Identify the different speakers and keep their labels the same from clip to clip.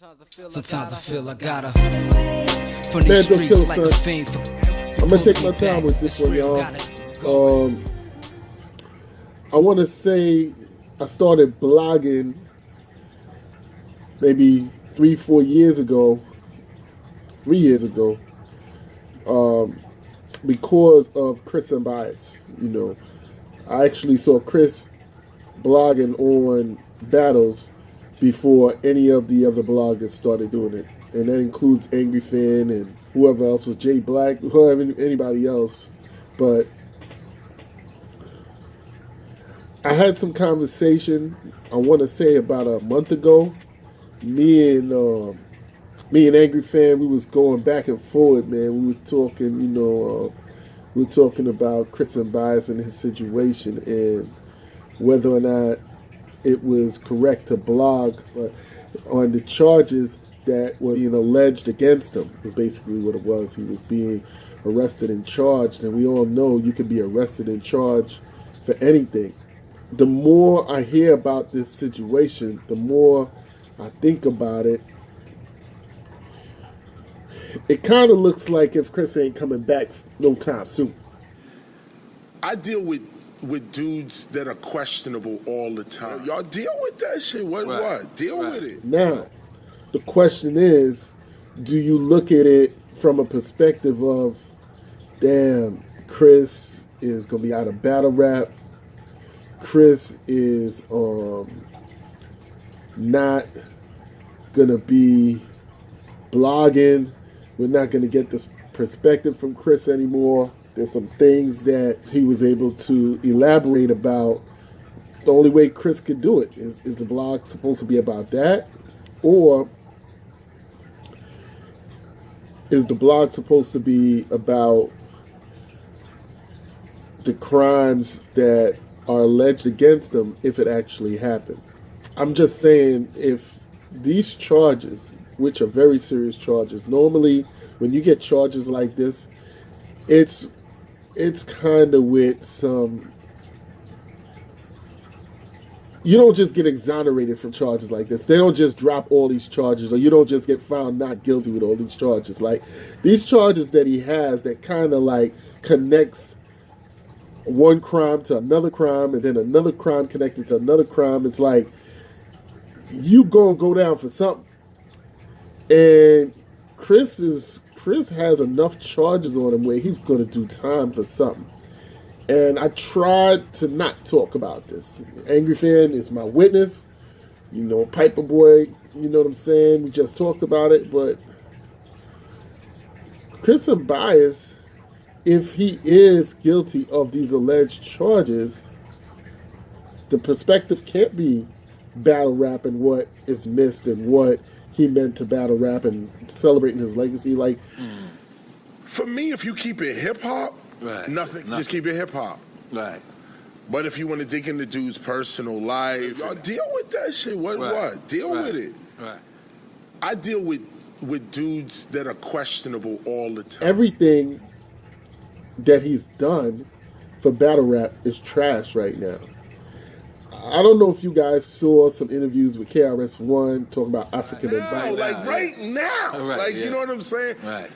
Speaker 1: Sometimes I feel I gotta from these streets like a fiend.
Speaker 2: I'm gonna take my time with this one, y'all. I want to say I started blogging maybe 3 years ago, because of Chris Unbias. You know, I actually saw Chris blogging on battles before any of the other bloggers started doing it, and that includes Angry Fan and whoever else was Jay Black, whoever anybody else. But I had some conversation. I want to say about a month ago. Me and Angry Fan, we was going back and forth, man. We were talking, we were talking about Chris Unbias and his situation and whether or not it was correct to blog on the charges that were being alleged against him. Was basically what it was. He was being arrested and charged, and we all know you can be arrested and charged for anything. The more I hear about this situation, the more I think about it. It kind of looks like if Chris ain't coming back no time soon.
Speaker 3: I deal with dudes that are questionable all the time. Y'all deal with that shit. What? Deal with it.
Speaker 2: Now, the question is, do you look at it from a perspective of, damn, Chris is going to be out of battle rap. Chris is not going to be blogging. We're not going to get this perspective from Chris anymore. There's some things that he was able to elaborate about. The only way Chris could do it is the blog supposed to be about that? Or is the blog supposed to be about the crimes that are alleged against him if it actually happened? I'm just saying, if these charges, which are very serious charges, normally when you get charges like this, it's kind of with some, you don't just get exonerated from charges like this. They don't just drop all these charges, or you don't just get found not guilty with all these charges. Like, these charges that he has that kind of like connects one crime to another crime, and then another crime connected to another crime. It's like, you gonna go down for something. And Chris has enough charges on him where he's going to do time for something. And I tried to not talk about this. Angry Fan is my witness. Piper Boy, you know what I'm saying? We just talked about it. But Chris Unbias, if he is guilty of these alleged charges, the perspective can't be battle rap and what is missed and what he meant to battle rap and celebrating his legacy. Like,
Speaker 3: for me, if you keep it hip hop, nothing. Just keep it hip hop.
Speaker 1: Right.
Speaker 3: But if you want to dig into dude's personal life, y'all deal with that shit. What? Deal with it.
Speaker 1: Right.
Speaker 3: I deal with dudes that are questionable all the time.
Speaker 2: Everything that he's done for battle rap is trash right now. I don't know if you guys saw some interviews with KRS-One talking about African American.
Speaker 3: Right now. You know what I'm saying?
Speaker 1: Right.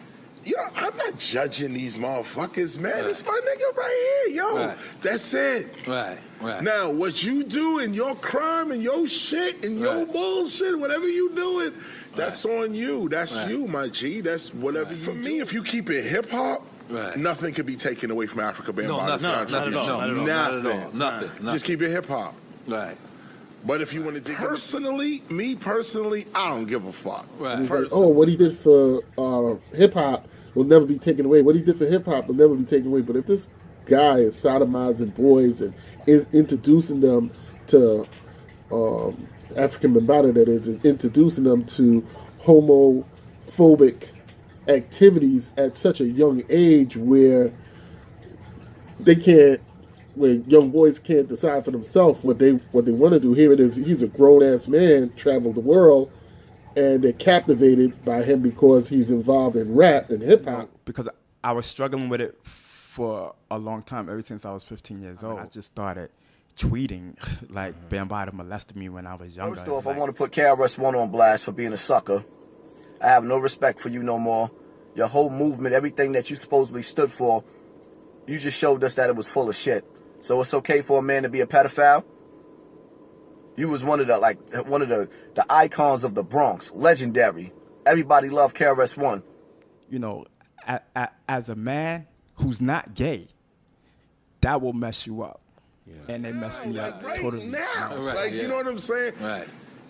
Speaker 3: I'm not judging these motherfuckers, man. Right. It's my nigga right here, yo. Right. That's it.
Speaker 1: Right.
Speaker 3: Now, what you do and your crime and your shit and your bullshit, whatever you doing, that's on you. That's you, my G. That's whatever you do. For me, if you keep it hip-hop, nothing can be taken away from Africa Bamba's contribution. Nothing. Just keep it hip-hop.
Speaker 1: Right.
Speaker 3: But if you want to dig me personally, I don't give a fuck.
Speaker 2: Right. Like, what he did for hip-hop will never be taken away. What he did for hip-hop will never be taken away. But if this guy is sodomizing boys and is introducing them to African Bambaataa, that is introducing them to homophobic activities at such a young age where young boys can't decide for themselves what they want to do. Here it is, he's a grown-ass man, traveled the world, and they're captivated by him because he's involved in rap and hip-hop.
Speaker 4: Because I was struggling with it for a long time, ever since I was 15 years old. I just started tweeting like Bambaataa molested me when I was younger.
Speaker 5: First off,
Speaker 4: like,
Speaker 5: I want to put KRS-One on blast for being a sucker. I have no respect for you no more. Your whole movement, everything that you supposedly stood for, you just showed us that it was full of shit. So it's okay for a man to be a pedophile? You was one of the icons of the Bronx, legendary. Everybody loved KRS-One.
Speaker 4: You know, as a man who's not gay, that will mess you up. Yeah. And they messed me up
Speaker 3: right
Speaker 4: totally.
Speaker 3: now.
Speaker 6: Right,
Speaker 3: Like, you know what I'm saying?
Speaker 6: Right.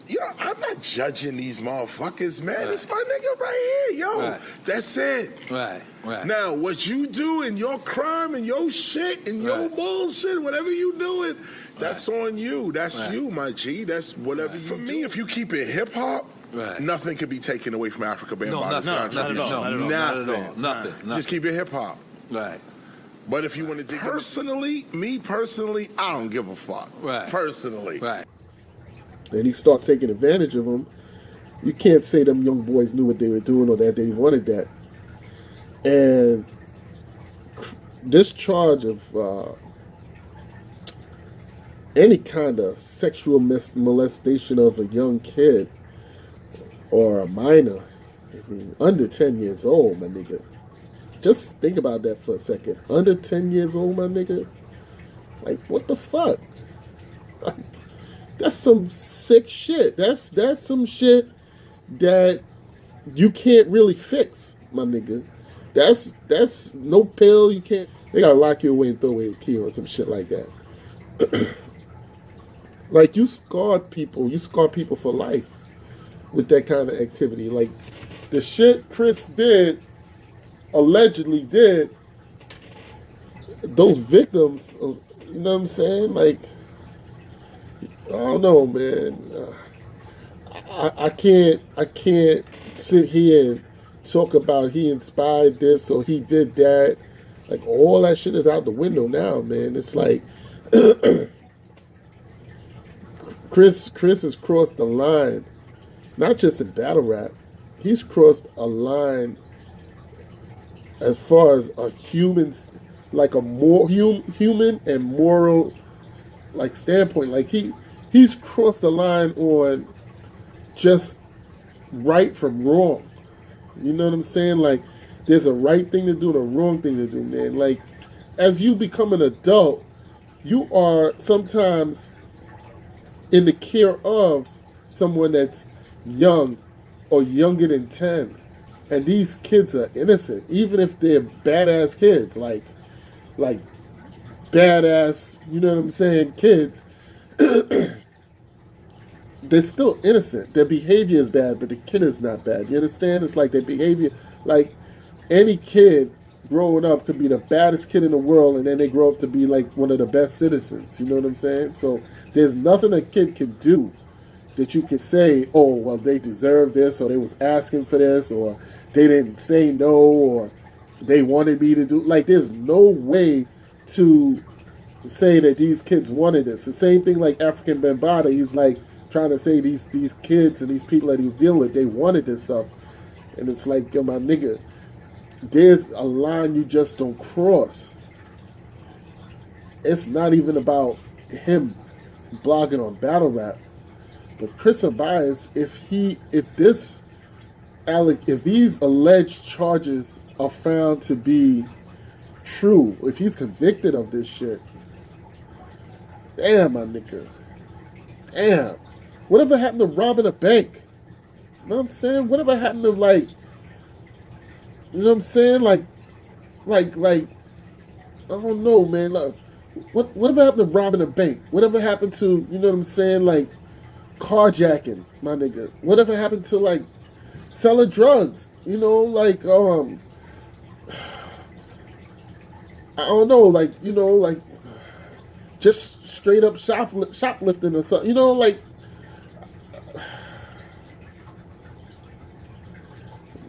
Speaker 3: You know, I'm not judging these motherfuckers, man. It's my nigga right here, yo.
Speaker 6: Right.
Speaker 3: That's it.
Speaker 6: Right.
Speaker 3: Now, what you do in your crime and your shit and your bullshit, whatever you doing, that's on you. That's you, my G. That's whatever you do. For me, if you keep it hip-hop, nothing can be taken away from Africa Bambaataa's contribution. Nothing. Just keep it hip-hop.
Speaker 6: Right.
Speaker 3: But if you want to dig me personally, I don't give a fuck.
Speaker 6: Right.
Speaker 3: Personally.
Speaker 6: Right.
Speaker 2: And he starts taking advantage of them. You can't say them young boys knew what they were doing or that they wanted that. And this charge of any kind of sexual molestation of a young kid or a minor, I mean, under 10 years old, my nigga. Just think about that for a second. Under 10 years old, my nigga. Like, what the fuck? Like, that's some sick shit. That's some shit that you can't really fix, my nigga. That's no pill. You can't. They gotta lock you away and throw away the key or some shit like that. Like, you scarred people. You scar people for life with that kind of activity. Like, the shit Chris allegedly did, those victims, you know what I'm saying? Like, I don't know, man. I can't sit here and talk about he inspired this or he did that. Like, all that shit is out the window now, man. It's like Chris has crossed the line, not just in battle rap. He's crossed a line as far as a human, like a more human and moral, like, standpoint. Like, he's crossed the line on just right from wrong. You know what I'm saying? Like, there's a right thing to do and a wrong thing to do, man. Like, as you become an adult, you are sometimes in the care of someone that's young or younger than 10. And these kids are innocent, even if they're badass kids, like badass, you know what I'm saying, kids. They're still innocent. Their behavior is bad, but the kid is not bad. You understand? It's like their behavior, like any kid growing up could be the baddest kid in the world, and then they grow up to be like one of the best citizens. You know what I'm saying? So there's nothing a kid can do that you can say, oh, well, they deserve this, or they was asking for this, or they didn't say no, or they wanted me to do. Like, there's no way to say that these kids wanted this. The same thing like African Bambaataa. He's like trying to say these kids and these people that he was dealing with, they wanted this stuff. And it's like, yo, my nigga, there's a line you just don't cross. It's not even about him blogging on battle rap. But Chris Unbias, if these alleged charges are found to be true, if he's convicted of this shit, damn, my nigga, damn. Whatever happened to robbing a bank? You know what I'm saying? Whatever happened to, like, you know what I'm saying? Like, I don't know, man. Like, whatever happened to robbing a bank? Whatever happened to, you know what I'm saying? Like, carjacking, my nigga. Whatever happened to, like, selling drugs? You know, like, I don't know, like, you know, like, just straight up shoplifting or something. You know, like,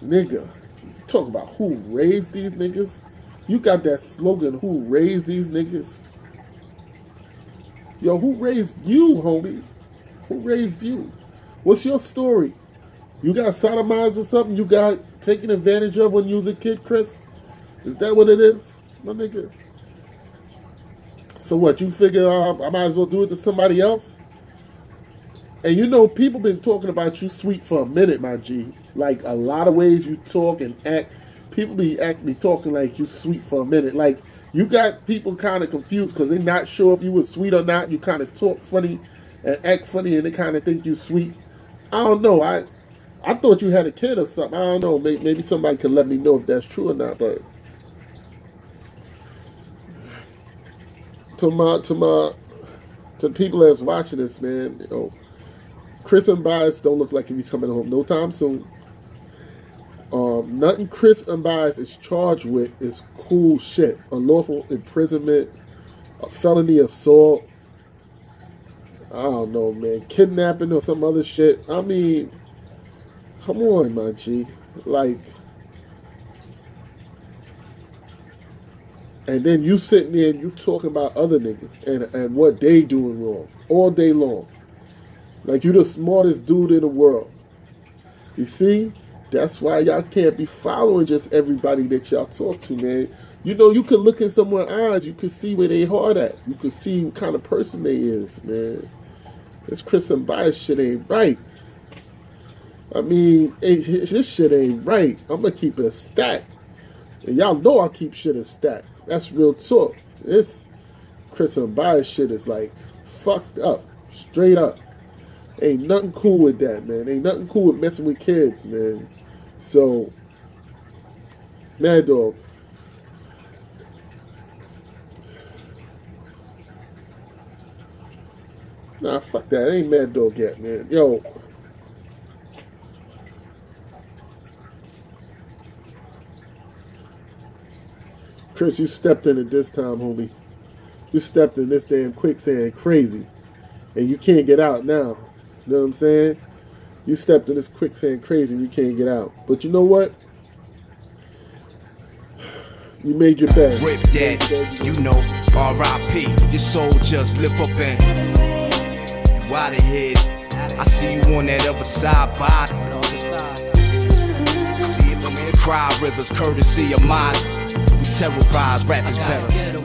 Speaker 2: nigga, talk about who raised these niggas. You got that slogan, who raised these niggas? Yo, who raised you, homie? Who raised you? What's your story? You got sodomized or something? You got taken advantage of when you was a kid, Chris? Is that what it is, my nigga? So what? You figure I might as well do it to somebody else? And you know, people been talking about you sweet for a minute, my G. Like a lot of ways you talk and act. People be talking like you sweet for a minute. Like you got people kind of confused because they're not sure if you were sweet or not. You kind of talk funny and act funny, and they kind of think you sweet. I don't know. I thought you had a kid or something. I don't know. Maybe somebody could let me know if that's true or not. But to the people that's watching this, man, you know, Chris Unbias don't look like he's coming home no time soon. Nothing Chris Unbias is charged with is cool shit. Unlawful imprisonment, a felony assault. I don't know, man. Kidnapping or some other shit. I mean, come on, my G. Like, and then you sitting there and you talking about other niggas and what they doing wrong all day long. Like you the smartest dude in the world. You see? That's why y'all can't be following just everybody that y'all talk to, man. You know, you could look in someone's eyes. You could see where they heart at. You could see what kind of person they is, man. This Chris Unbias shit ain't right. I mean, this shit ain't right. I'm going to keep it a stack. And y'all know I keep shit a stack. That's real talk. This Chris Unbias shit is like fucked up. Straight up. Ain't nothing cool with that, man. Ain't nothing cool with messing with kids, man. So, Mad Dog. Nah, fuck that. Ain't Mad Dog yet, man. Yo. Chris, you stepped in it this time, homie. You stepped in this damn quicksand crazy. And you can't get out now. You know what I'm saying? You stepped in this quicksand crazy and you can't get out. But you know what? You made your bed.
Speaker 1: Rip that, you know, R.I.P. Your soul just lift up and wide ahead. I see you on that other side, body. Cry rivers, courtesy of mine. We terrorize rappers better.